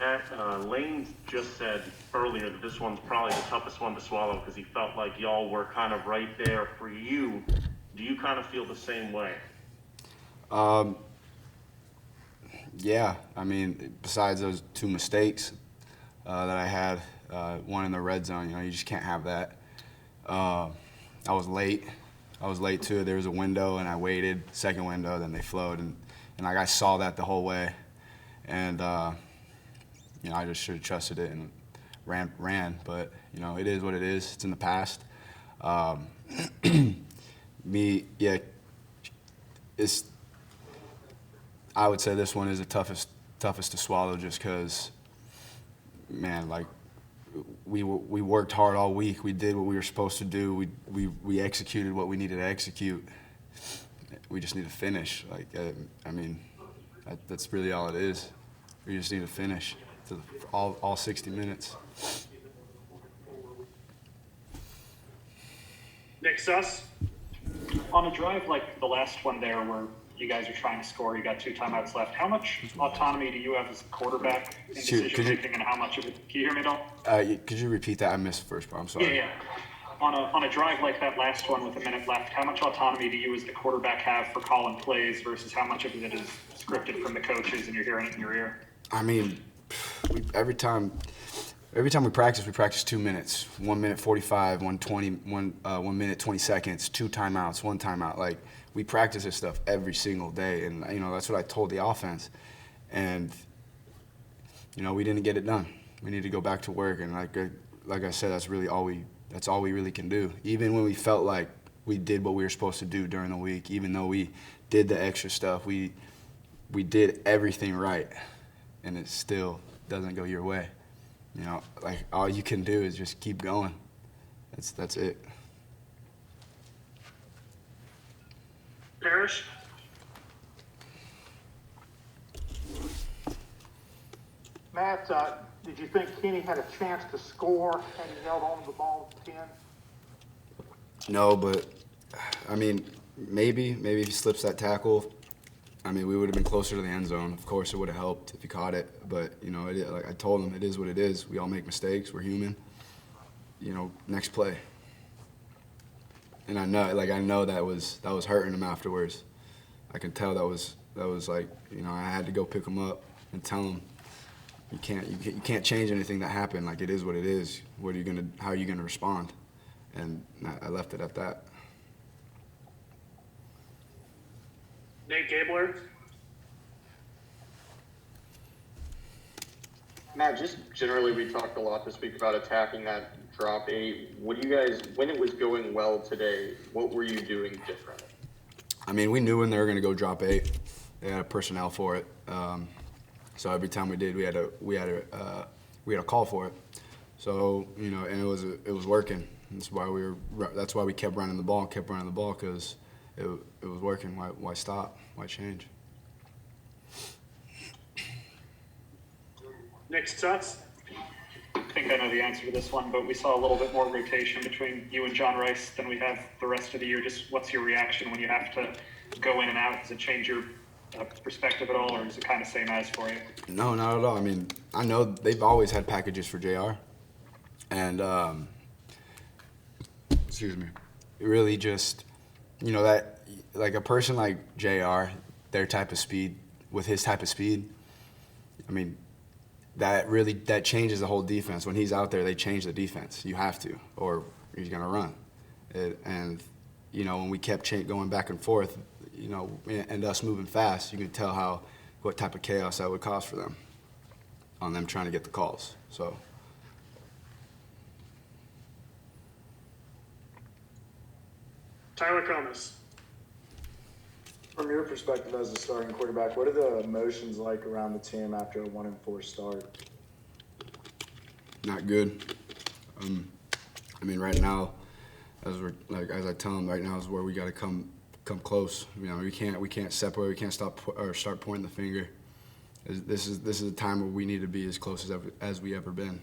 Matt, Lane just said earlier that this one's probably the toughest one to swallow because he felt like y'all were kind of right there for you. Do you kind of feel the same way? Yeah, I mean, besides those two mistakes that I had, one in the red zone, you just can't have that. I was late. I was late too. There was a window, and I waited. Second window, then they flowed, and like I saw that the whole way, and I just should have trusted it and ran. But it is what it is. It's in the past. I would say this one is the toughest to swallow, just because, man, like we worked hard all week. We did what we were supposed to do. We executed what we needed to execute. We just need to finish. Like that's really all it is. We just need to finish to all 60 minutes. Nick Suss. On a drive like the last one there where you guys are trying to score, you got 2 timeouts left, how much autonomy do you have as a quarterback in decision making, and how much of it, can you hear me at all? Could you repeat that? I missed the first part, I'm sorry. Yeah. On a drive like that last one with a minute left, how much autonomy do you as the quarterback have for calling plays versus how much of it is scripted from the coaches and you're hearing it in your ear? I mean, every time we practice 2 minutes, 1 minute 45, 1 minute 20 seconds, 2 timeouts, 1 timeout. Like, we practice this stuff every single day, and that's what I told the offense. And we didn't get it done. We need to go back to work, and like I said, that's all we really can do. Even when we felt like we did what we were supposed to do during the week, even though we did the extra stuff, we did everything right, and it still doesn't go your way. Like, all you can do is just keep going. That's it. Parrish. Matt, did you think Kenny had a chance to score and he held on to the ball 10? No, but I mean, maybe if he slips that tackle, I mean, we would have been closer to the end zone. Of course, it would have helped if he caught it. But like I told him, it is what it is. We all make mistakes. We're human. Next play. And I know that was hurting him afterwards. I can tell that was like, I had to go pick him up and tell him, you can't change anything that happened. Like, it is what it is. How are you gonna respond? And I left it at that. Nate Gabler. Matt, just generally, we talked a lot this week about attacking that drop 8. When it was going well today, what were you doing different? I mean, we knew when they were going to go drop 8. They had personnel for it. So every time we did, we had a call for it. So and it was working. That's why we kept running the ball, because it was working. Why stop? Why change? Nick Stutz. I think I know the answer to this one, but we saw a little bit more rotation between you and John Rice than we have the rest of the year. Just what's your reaction when you have to go in and out? Does it change your perspective at all, or is it kind of same as for you? No, not at all. I mean, I know they've always had packages for JR, and excuse me, it really just that, like, a person like JR, their type of speed, with his type of speed, I mean, that changes the whole defense. When he's out there, they change the defense. You have to, or he's gonna run. And when we kept going back and forth, and us moving fast, you could tell what type of chaos that would cause for them, on them trying to get the calls. So. Tyler Comas. From your perspective as a starting quarterback, what are the emotions like around the team after a 1-4 start? Not good. I mean, right now, as I tell them, right now is where we got to come close. We can't separate. We can't start pointing the finger. This is a time where we need to be as close as we ever been.